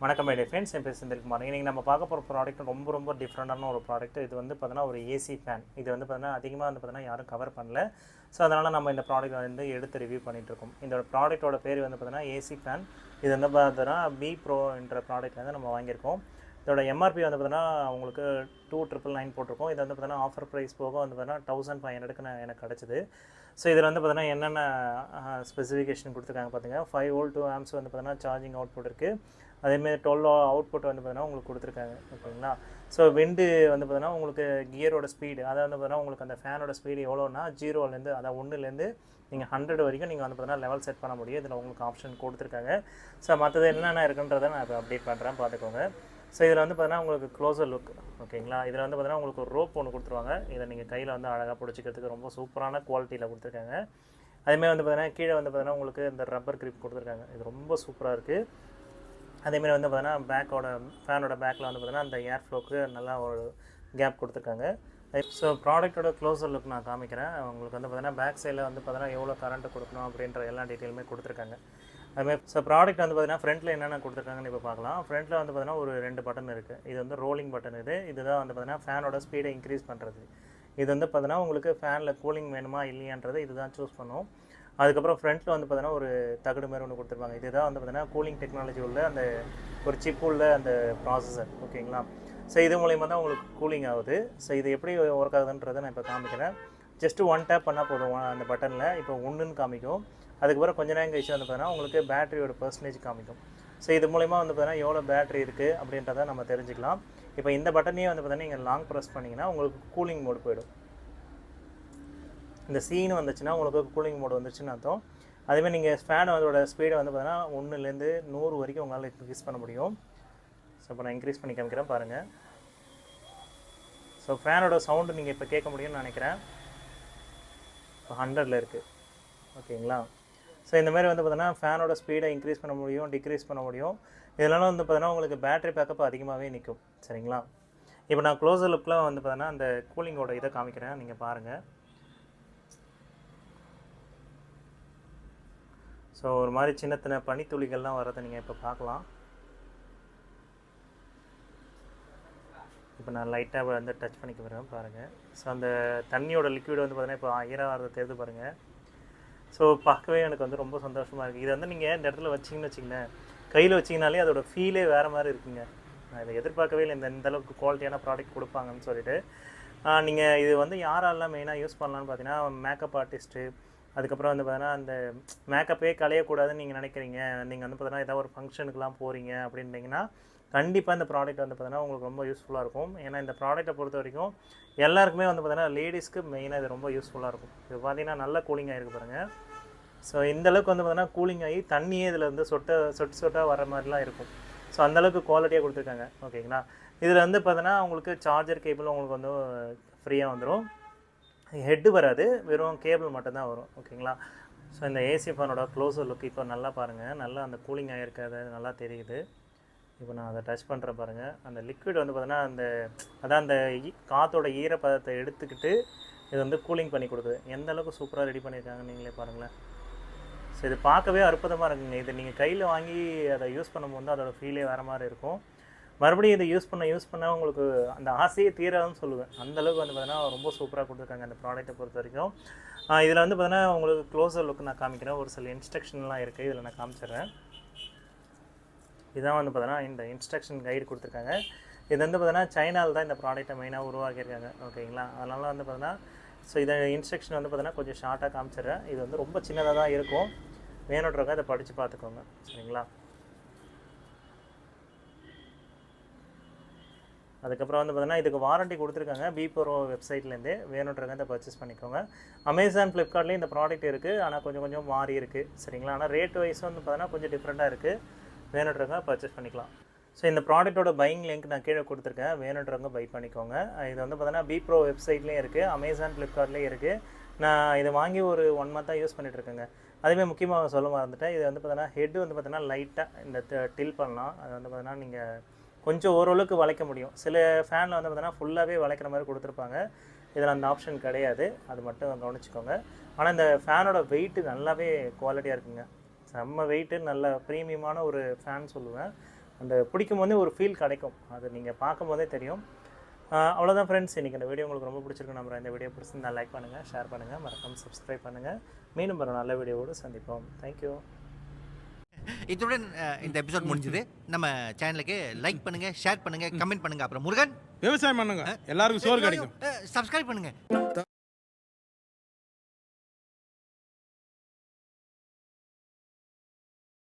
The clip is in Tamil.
வணக்கம் மை டியர் ஃப்ரெண்ட்ஸ், என் பேர் செந்தில்குமார். இன்றைக்கி நம்ம பார்க்க போகிற ப்ராடக்ட் ரொம்ப டிஃப்ரெண்டான ஒரு ப்ராடக்ட். இது வந்து பார்த்தீங்கன்னா ஒரு ஏசி ஃபேன். இது வந்து பார்த்தீங்கன்னா அதிகமாக வந்து பார்த்தீங்கன்னா யாரும் கவர் பண்ணல. ஸோ அதனால் நம்ம இந்த ப்ராடக்ட் வந்து எடுத்து ரிவ்யூ பண்ணிகிட்ருக்கோம். இந்த ப்ராடக்ட்டோட பேர் வந்து பார்த்தீங்கன்னா ஏசி ஃபேன். இது வந்து பார்த்தீங்கன்னா பி ப்ரோ என்ற ப்ராடக்ட் வந்து நம்ம வாங்கியிருக்கோம். இதோட எம்ஆர்பி வந்து பார்த்தீங்கன்னா உங்களுக்கு 2999 போட்டிருக்கோம். இது வந்து பார்த்தீங்கன்னா ஆஃபர் ப்ரைஸ் போக வந்து பார்த்தீங்கன்னா 1500க்கு எனக்கு கிடச்சிது. ஸோ இதில் வந்து பார்த்தீங்கன்னா என்னென்ன ஸ்பெசிஃபிகேஷன் கொடுத்துருக்காங்க பார்த்தீங்கன்னா 5 வோல்ட் 2 ஆம்ஸ் வந்து பார்த்தீங்கன்னா சார்ஜிங் அவுட்புட் இருக்குது. அதேமாதிரி 12 அவுட்புட் வந்து பார்த்தீங்கன்னா உங்களுக்கு கொடுத்துருக்காங்க. ஓகேங்களா. ஸோ விண்டு வந்து பார்த்தீங்கன்னா உங்களுக்கு கியரோட ஸ்பீடு, அதாவது வந்து பார்த்தீங்கன்னா உங்களுக்கு அந்த ஃபேனோட ஸ்பீடு எவ்வளோனா 0லேருந்து அதாவது 1லேருந்து நீங்கள் 100 வரைக்கும் நீங்கள் வந்து பார்த்தீங்கன்னா லெவல் செட் பண்ண முடியும். இதில் உங்களுக்கு ஆப்ஷன் கொடுத்துருக்காங்க. ஸோ மற்றது என்னென்ன இருக்குன்றதை நான் இப்போ அப்டேட் பண்ணுறேன், பார்த்துக்கோங்க. ஸோ இதில் வந்து பார்த்தீங்கன்னா உங்களுக்கு க்ளோசர் லுக். ஓகேங்களா. இதில் வந்து பார்த்தீங்கன்னா உங்களுக்கு ஒரு ரோப் ஒன்று கொடுத்துருவாங்க. இதை நீங்கள் கையில் வந்து அழகாக பிடிச்சிக்கிறதுக்கு ரொம்ப சூப்பரான குவாலிட்டியில் கொடுத்துருக்காங்க. அதேமாதிரி வந்து பார்த்தீங்கன்னா கீழே வந்து பார்த்தீங்கன்னா உங்களுக்கு இந்த ரப்பர் கிரிப் கொடுத்துருக்காங்க. இது ரொம்ப சூப்பராக இருக்குது. அதேமாதிரி வந்து பார்த்தீங்கன்னா பேக்கோட ஃபேனோட பேக்கில் வந்து பார்த்தீங்கன்னா அந்த ஏர் ஃப்ளோக்கு நல்லா ஒரு கேப் கொடுத்துருக்காங்க. ஸோ ப்ராடக்ட்டோட க்ளோசர் லுக் நான் காமிக்கிறேன். உங்களுக்கு வந்து பார்த்தீங்கன்னா பேக் சைடில் வந்து பார்த்தீங்கன்னா எவ்வளோ கரண்ட் கொடுக்கணும் அப்படின்ற எல்லா டீட்டெயிலுமே கொடுத்துருக்காங்க. அதுமாதிரி ஸோ ப்ராடக்ட் வந்து பார்த்தீங்கன்னா ஃப்ரண்ட்டில் என்னென்ன கொடுத்துருக்காங்கன்னு இப்போ பார்க்கலாம். ஃப்ரண்ட்டில் வந்து பார்த்தீங்கன்னா ஒரு 2 பட்டன் இருக்குது. இது வந்து ரோலிங் பட்டன். இதுதான் வந்து பார்த்தீங்கன்னா ஃபேனோட ஸ்பீடை இன்க்ரீஸ் பண்ணுறது. இது வந்து பார்த்தீங்கன்னா உங்களுக்கு ஃபேனில் கூலிங் வேணுமா இல்லையான்றது இதுதான் சூஸ் பண்ணும். அதுக்கப்புறம் ஃப்ரண்ட்டில் வந்து பார்த்தீங்கன்னா ஒரு தகடு மாதிரி ஒன்று கொடுத்துருப்பாங்க. இதுதான் வந்து பார்த்தீங்கன்னா கூலிங் டெக்னாலஜி உள்ள அந்த ஒரு சிப் உள்ள அந்த ப்ராசஸர். ஓகேங்களா. ஸோ இது மூலயமா தான் உங்களுக்கு கூலிங் ஆகுது. ஸோ இது எப்படி ஒர்க் ஆகுதுன்றதை நான் இப்போ காமிக்கிறேன். ஜஸ்ட்டு 1 டேப் பண்ணால் போதும் அந்த பட்டனில். இப்போ 1ன்னு காமிக்கும். அதுக்கப்புறம் கொஞ்ச நேரம் கழிச்சு வந்து பார்த்தீங்கன்னா உங்களுக்கு பேட்டரியோட பர்சன்டேஜ் காமிக்கும். ஸோ இது மூலயமா வந்து பார்த்தீங்கன்னா எவ்வளோ பேட்டரி இருக்குது அப்படின்றத நம்ம தெரிஞ்சுக்கலாம். இப்போ இந்த பட்டனையே வந்து பார்த்தீங்கன்னா நீங்கள் லாங் ப்ரெஸ் பண்ணிங்கன்னா உங்களுக்கு கூலிங் மோடு போயிடும். இந்த சீனு வந்துச்சுன்னா உங்களுக்கு கூலிங் மோடு வந்துச்சுன்னு அர்த்தம். அதேமாதிரி நீங்கள் ஃபேன் அதோட ஸ்பீடை வந்து பார்த்தீங்கன்னா 1லேருந்து 100 வரைக்கும் உங்களால் இன்க்ரீஸ் பண்ண முடியும். ஸோ இப்போ நான் இன்க்ரீஸ் பண்ணி காமிக்கிறேன் பாருங்கள். ஸோ ஃபேனோட சவுண்டு நீங்கள் இப்போ கேட்க முடியும்னு நினைக்கிறேன். இப்போ 100ல் இருக்குது. ஓகேங்களா. ஸோ இந்தமாதிரி வந்து பார்த்தீங்கன்னா ஃபேனோட ஸ்பீடை இன்க்ரீஸ் பண்ண முடியும், டிக்ரீஸ் பண்ண முடியும். இதெல்லாம் வந்து பார்த்தீங்கன்னா உங்களுக்கு பேட்டரி பேக்கப் அதிகமாகவே நிற்கும். சரிங்களா. இப்போ நான் க்ளோசர் லுக்கில் வந்து பார்த்தீங்கன்னா அந்த கூலிங்கோட இதை காமிக்கிறேன், நீங்கள் பாருங்கள். ஸோ ஒரு மாதிரி சின்ன சின்ன பனித்துளிகள்லாம் வரதை நீங்கள் இப்போ பார்க்கலாம். இப்போ நான் லைட்டாக வந்து டச் பண்ணிக்க வரேன் பாருங்கள். ஸோ அந்த தண்ணியோட லிக்விட் வந்து பார்த்தீங்கன்னா இப்போ ஈரவாரத்தை தெரிந்து பாருங்கள். ஸோ பார்க்கவே எனக்கு வந்து ரொம்ப சந்தோஷமாக இருக்குது. இது வந்து நீங்கள் இந்த இடத்துல வச்சிங்கன்னு வச்சிங்களேன், கையில் வச்சிங்கனாலே அதோட ஃபீலே வேறு மாதிரி இருக்குங்க. நான் இதை எதிர்பார்க்கவே இல்லை, இந்தளவுக்கு குவாலிட்டியான ப்ராடக்ட் கொடுப்பாங்கன்னு சொல்லிட்டு. நீங்கள் இது வந்து யாரெல்லாம் மெயினாக யூஸ் பண்ணலான்னு பார்த்தீங்கன்னா மேக்கப் ஆர்டிஸ்ட்டு, அதுக்கப்புறம் வந்து பார்த்தீங்கன்னா அந்த மேக்கப்பே களையக்கூடாதுன்னு நீங்கள் நினைக்கிறீங்க, நீங்கள் வந்து பார்த்தீங்கன்னா ஏதாவது ஒரு ஃபங்க்ஷனுக்குலாம் போகிறீங்க அப்படின்ட்டிங்கன்னா கண்டிப்பாக இந்த ப்ராடக்ட் வந்து பார்த்தீங்கன்னா உங்களுக்கு ரொம்ப யூஸ்ஃபுல்லாக இருக்கும். ஏன்னா இந்த ப்ராடக்ட்டை பொறுத்த வரைக்கும் எல்லாருக்குமே வந்து பார்த்தீங்கன்னா லேடிஸ்க்கு மெயினாக இது ரொம்ப யூஸ்ஃபுல்லாக இருக்கும். இது பார்த்தீங்கன்னா நல்லா கூலிங் ஆகிருக்கு பாருங்கள். ஸோ இந்தளவுக்கு வந்து பார்த்தீங்கன்னா கூலிங் ஆகி தண்ணியே இதில் வந்து சொட்டாக வர மாதிரிலாம் இருக்கும். ஸோ அந்தளவுக்கு குவாலிட்டியாக கொடுத்துருக்காங்க. ஓகேங்களா. இதில் வந்து பார்த்தீங்கன்னா உங்களுக்கு சார்ஜர் கேபிளும் உங்களுக்கு வந்து ஃப்ரீயாக வந்துடும். ஹெட்டு வராது, வெறும் கேபிள் மட்டும்தான் வரும். ஓகேங்களா. ஸோ இந்த ஏசி ஃபேனோட க்ளோசர் லுக் இப்போ நல்லா பாருங்கள். நல்லா அந்த கூலிங் ஆகிருக்கிறது நல்லா தெரியுது. இப்போ நான் அதை டச் பண்ணுறேன் பாருங்கள். அந்த லிக்விட் வந்து பார்த்தீங்கன்னா அதான் அந்த காற்றோட ஈரப்பதத்தை எடுத்துக்கிட்டு இது வந்து கூலிங் பண்ணி கொடுக்குது. எந்த அளவுக்கு சூப்பராக ரெடி பண்ணியிருக்காங்க நீங்களே பாருங்களேன். ஸோ இது பார்க்கவே அற்புதமாக இருக்குங்க. இதை நீங்கள் கையில் வாங்கி அதை யூஸ் பண்ணும்போது அதோட ஃபீலே வேறு மாதிரி இருக்கும். மறுபடியும் இதை யூஸ் பண்ண உங்களுக்கு அந்த ஆசையே தீராதுன்னு சொல்லுவேன். அந்தளவுக்கு வந்து பார்த்தீங்கன்னா ரொம்ப சூப்பராக கொடுத்துருக்காங்க இந்த ப்ராடக்ட்டை பொறுத்த வரைக்கும். இதில் வந்து பார்த்தீங்கன்னா உங்களுக்கு க்ளோசர் லுக் நான் காமிக்கிறேன். ஒரு சில இன்ஸ்ட்ரக்ஷன்லாம் இருக்குது, இதில் நான் காமிச்சிடுறேன். இதான் வந்து பார்த்தீங்கன்னா இந்த இன்ஸ்ட்ரக்ஷன் கைடு கொடுத்துருக்காங்க. இது வந்து பார்த்தீங்கன்னா சைனாவில் தான் இந்த ப்ராடக்ட்டை மெயினாக உருவாக்கியிருக்காங்க. ஓகேங்களா. அதனால் வந்து பார்த்தீங்கன்னா ஸோ இதை இன்ஸ்ட்ரக்ஷன் வந்து பார்த்தீங்கன்னா கொஞ்சம் ஷார்ட்டாக காமிச்சிடுறேன். இது வந்து ரொம்ப சின்னதாக தான் இருக்கும், வேணுன்றவங்க அதை படித்து பார்த்துக்கோங்க. சரிங்களா. அதுக்கப்புறம் வந்து பார்த்தீங்கன்னா இதுக்கு வாரண்ட்டி கொடுத்துருக்காங்க பி ப்ரோ வெப்சைட்லேருந்தே, வேணுன்றவங்க அதை பர்ச்சேஸ் பண்ணிக்கோங்க. அமேசான், ஃப்ளிப்கார்ட்லேயும் இந்த ப்ராடக்ட் இருக்குது, ஆனால் கொஞ்சம் மாறி இருக்குது. சரிங்களா. ஆனால் ரேட் வைஸ் வந்து பார்த்தீங்கன்னா கொஞ்சம் டிஃப்ரெண்ட்டாக இருக்குது, வேணுன்றவங்க பர்ச்சேஸ் பண்ணிக்கலாம். ஸோ இந்த ப்ராடக்ட்டோட பையிங் லிங்க் நான் கீழே கொடுத்துருக்கேன், வேணுன்றவங்க பை பண்ணிக்கோங்க. இது வந்து பார்த்தீங்கன்னா பி ப்ரோ வெப்சைட்லேயும் இருக்குது, அமேசான், ஃப்ளிப்கார்ட்லேயும் இருக்குது. நான் இதை வாங்கி ஒரு 1 மந்த்தாக யூஸ் பண்ணிகிட்ருக்கேங்க. அதுமாதிரி முக்கியமாக சொல்ல மறந்துட்டேன், இது வந்து பார்த்தீங்கன்னா ஹெட்டு வந்து பார்த்தீங்கன்னா லைட்டாக இந்த டில் பண்ணலாம். அது வந்து பார்த்தீங்கன்னா நீங்கள் கொஞ்சம் ஓரளவுக்கு வளைக்க முடியும். சில ஃபேனில் வந்து பார்த்தீங்கன்னா ஃபுல்லாகவே வளைக்கிற மாதிரி கொடுத்துருப்பாங்க. இதில் அந்த ஆப்ஷன் கிடையாது, அது மட்டும் கவனிச்சிக்கோங்க. ஆனால் இந்த ஃபேனோட வெயிட்டு நல்லாவே குவாலிட்டியாக இருக்குங்க. செம்ம வெயிட்டு, நல்ல ப்ரீமியமான ஒரு ஃபேன் சொல்லுவேன். அந்த பிடிக்கும் போதே ஒரு ஃபீல் கிடைக்கும், அது நீங்கள் பார்க்கும்போதே தெரியும். அவ்வளோதான் ஃப்ரெண்ட்ஸ், இன்றைக்கி இந்த வீடியோ உங்களுக்கு ரொம்ப பிடிச்சிருக்கு நம்புறேன். இந்த வீடியோ பிடிச்சிருந்தா லைக் பண்ணுங்கள், ஷேர் பண்ணுங்கள், மறக்காமல் சப்ஸ்கிரைப் பண்ணுங்கள். மீண்டும் ஒரு நல்ல வீடியோவோடு சந்திப்போம். தேங்க்யூ. இத்துடன் இந்த எபிசோட் முடிஞ்சது. நம்ம சேனலுக்கு லைக் பண்ணுங்க, ஷேர் பண்ணுங்க, கமெண்ட் பண்ணுங்க. அப்புறம் முருகன் விவசாயம் பண்ணுங்க, எல்லாருக்கும் சோறு கிடைக்கும். சப்ஸ்கிரைப் பண்ணுங்க.